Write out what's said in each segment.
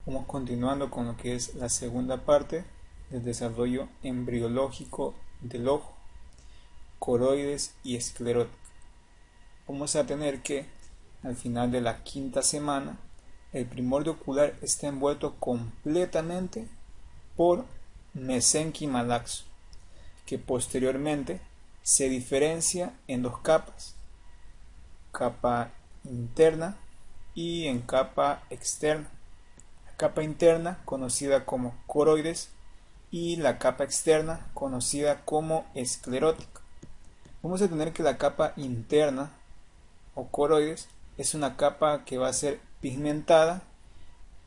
Vamos continuando con lo que es la segunda parte del desarrollo embriológico del ojo, coroides y esclerótica. Vamos a tener que al final de la quinta semana el primordio ocular está envuelto completamente por mesénquima laxo, que posteriormente se diferencia en dos capas, capa interna y en capa externa. La capa interna conocida como coroides y la capa externa conocida como esclerótica. Vamos a tener que la capa interna o coroides es una capa que va a ser pigmentada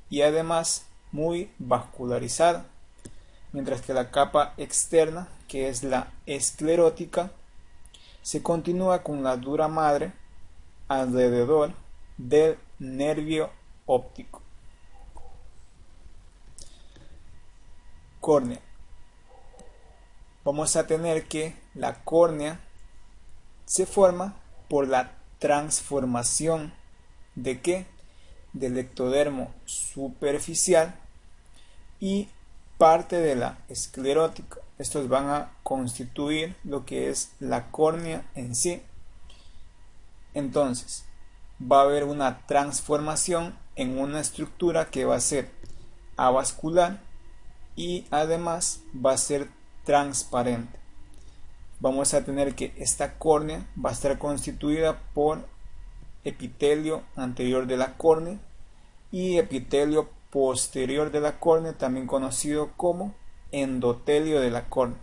y además muy vascularizada, mientras que la capa externa, que es la esclerótica, se continúa con la dura madre alrededor del nervio óptico. Córnea. Vamos a tener que la córnea se forma por la transformación ¿de qué? Del ectodermo superficial y parte de la esclerótica. Estos van a constituir lo que es la córnea en sí. Entonces, va a haber una transformación en una estructura que va a ser avascular y además va a ser transparente. Vamos a tener que esta córnea va a estar constituida por epitelio anterior de la córnea y epitelio posterior de la córnea, también conocido como endotelio de la córnea.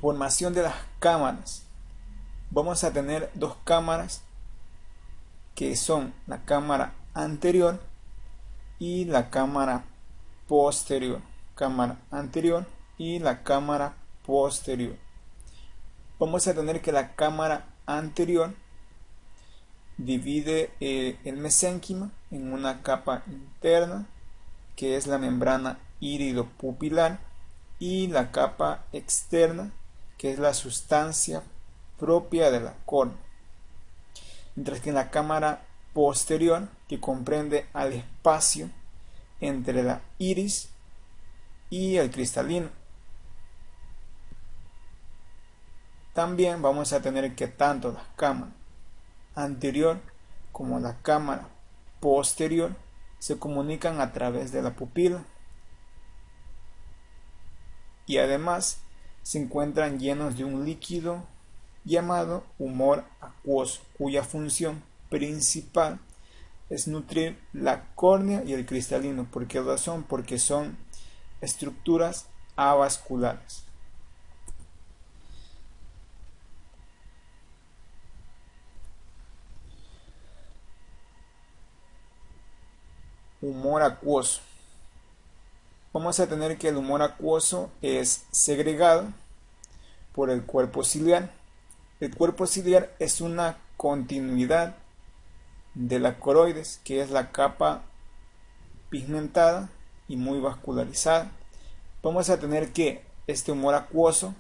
Formación de las cámaras. Vamos a tener dos cámaras que son la cámara anterior y la cámara posterior. Cámara anterior y la cámara posterior. Vamos a tener que la cámara anterior divide el mesénquima en una capa interna, que es la membrana iridopupilar, y la capa externa, que es la sustancia propia de la córnea. Mientras que en la cámara posterior, que comprende al espacio entre la iris y el cristalino. También vamos a tener que tanto la cámara anterior como la cámara posterior se comunican a través de la pupila y además se encuentran llenos de un líquido llamado humor acuoso, cuya función principal es nutrir la córnea y el cristalino. ¿Por qué razón? Porque son estructuras avasculares. Humor acuoso. Vamos a tener que el humor acuoso es segregado por el cuerpo ciliar. El cuerpo ciliar es una continuidad de la coroides, que es la capa pigmentada y muy vascularizada. Vamos a tener que este humor acuoso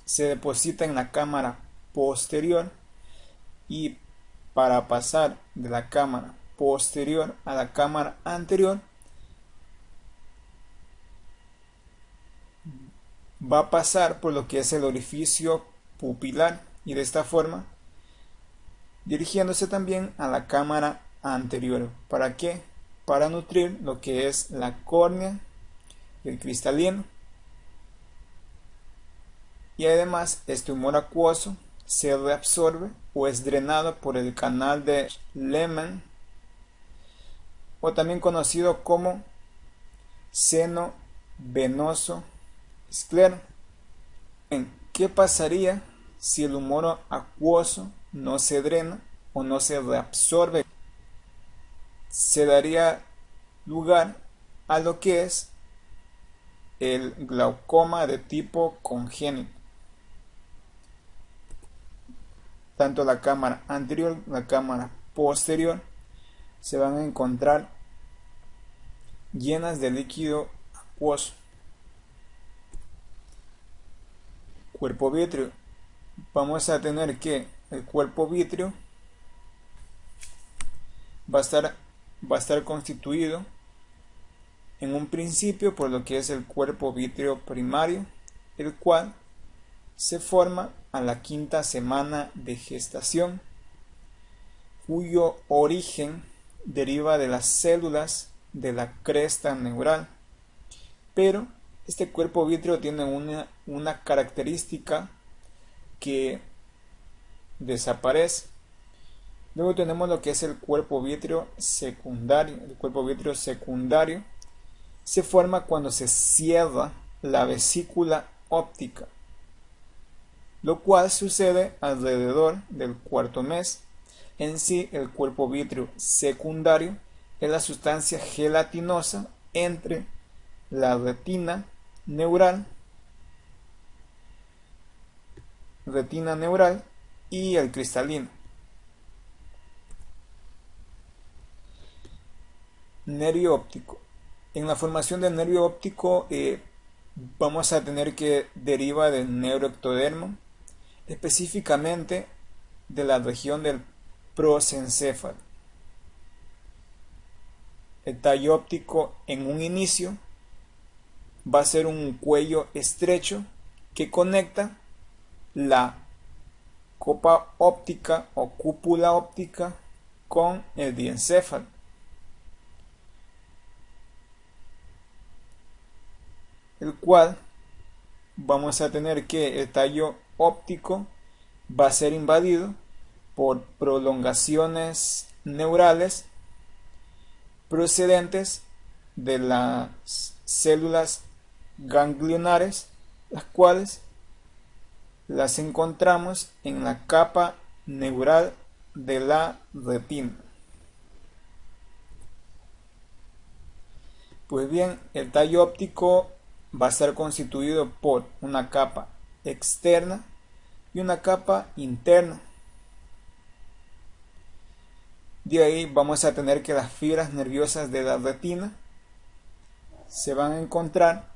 se deposita en la cámara posterior y para pasar de la cámara posterior a la cámara anterior va a pasar por lo que es el orificio pupilar y de esta forma dirigiéndose también a la cámara anterior. ¿Para qué? Para nutrir lo que es la córnea y el cristalino. Y además este humor acuoso se reabsorbe o es drenado por el canal de Lehmann, o también conocido como seno venoso esclero. ¿Qué pasaría si el humor acuoso no se drena o no se reabsorbe? Se daría lugar a lo que es el glaucoma de tipo congénito. Tanto la cámara anterior como la cámara posterior se van a encontrar llenas de líquido acuoso. Cuerpo vítreo. Vamos a tener que el cuerpo vítreo va a estar constituido en un principio por lo que es el cuerpo vítreo primario, el cual se forma a la 5ª semana de gestación, cuyo origen deriva de las células de la cresta neural. Pero este cuerpo vítreo tiene una característica que desaparece. Luego tenemos lo que es el cuerpo vítreo secundario. El cuerpo vítreo secundario se forma cuando se cierra la vesícula óptica, lo cual sucede alrededor del 4º mes. En sí, el cuerpo vítreo secundario es la sustancia gelatinosa entre la retina neural y el cristalino. Nervio óptico. En la formación del nervio óptico vamos a tener que deriva del neuroectodermo, específicamente de la región del prosencéfalo. El tallo óptico en un inicio va a ser un cuello estrecho que conecta la copa óptica o cúpula óptica con el diencéfalo. El cual vamos a tener que el tallo óptico va a ser invadido por prolongaciones neurales procedentes de las células ganglionares, las cuales las encontramos en la capa neural de la retina. Pues bien, el tallo óptico va a estar constituido por una capa externa y una capa interna. De ahí vamos a tener que las fibras nerviosas de la retina se van a encontrar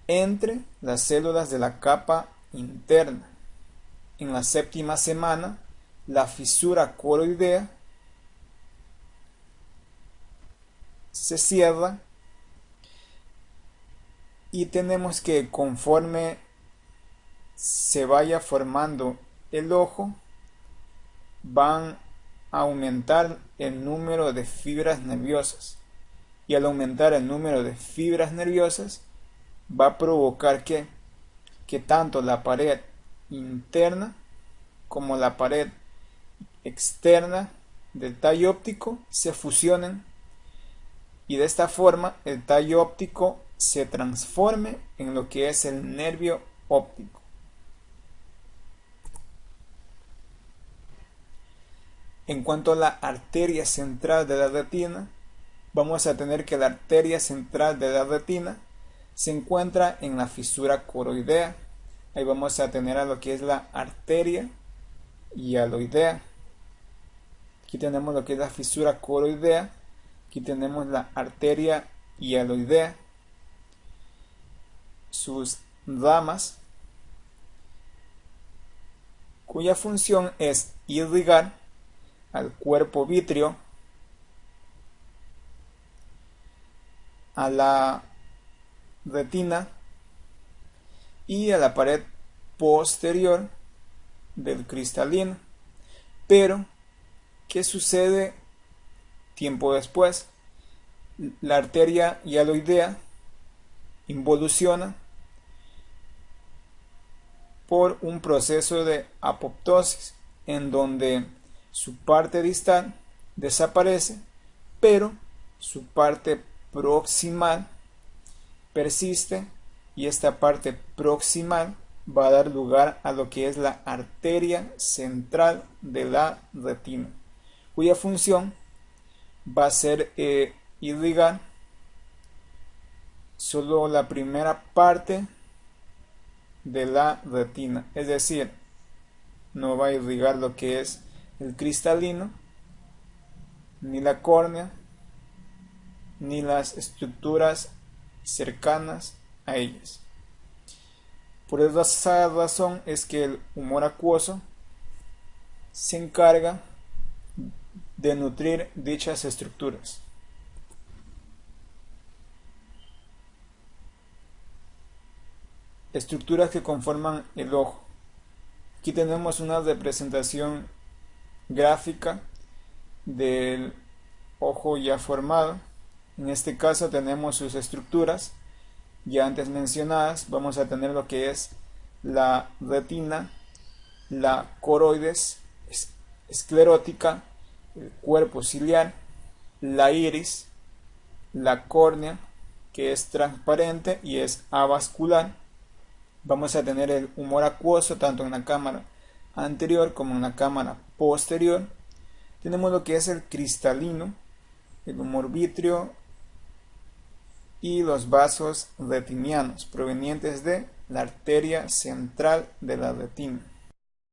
entre las células de la capa interna. En la 7ª semana, la fisura coroidea se cierra y tenemos que, conforme se vaya formando el ojo, van a aumentar el número de fibras nerviosas, y al aumentar el número de fibras nerviosas va a provocar que tanto la pared interna como la pared externa del tallo óptico se fusionen, y de esta forma el tallo óptico se transforme en lo que es el nervio óptico. En cuanto a la arteria central de la retina, vamos a tener que la arteria central de la retina se encuentra en la fisura coroidea. Ahí vamos a tener a lo que es la arteria hialoidea. Aquí tenemos lo que es la fisura coroidea. Aquí tenemos la arteria hialoidea. Sus ramas, cuya función es irrigar al cuerpo vítreo, a la retina y a la pared posterior del cristalino. Pero, ¿qué sucede tiempo después? La arteria hialoidea involuciona por un proceso de apoptosis, en donde su parte distal desaparece, pero su parte proximal persiste, y esta parte proximal va a dar lugar a lo que es la arteria central de la retina, cuya función va a ser irrigar solo la primera parte de la retina, es decir, no va a irrigar lo que es el cristalino, ni la córnea, ni las estructuras cercanas a ellas. Por esa razón es que el humor acuoso se encarga de nutrir dichas estructuras. Estructuras que conforman el ojo. Aquí tenemos una representación gráfica del ojo ya formado. En este caso tenemos sus estructuras ya antes mencionadas. Vamos a tener lo que es la retina, la coroides esclerótica, el cuerpo ciliar, la iris, la córnea, que es transparente y es avascular. Vamos a tener el humor acuoso tanto en la cámara anterior como en la cámara posterior. Tenemos lo que es el cristalino, el humor vítreo y los vasos retinianos provenientes de la arteria central de la retina.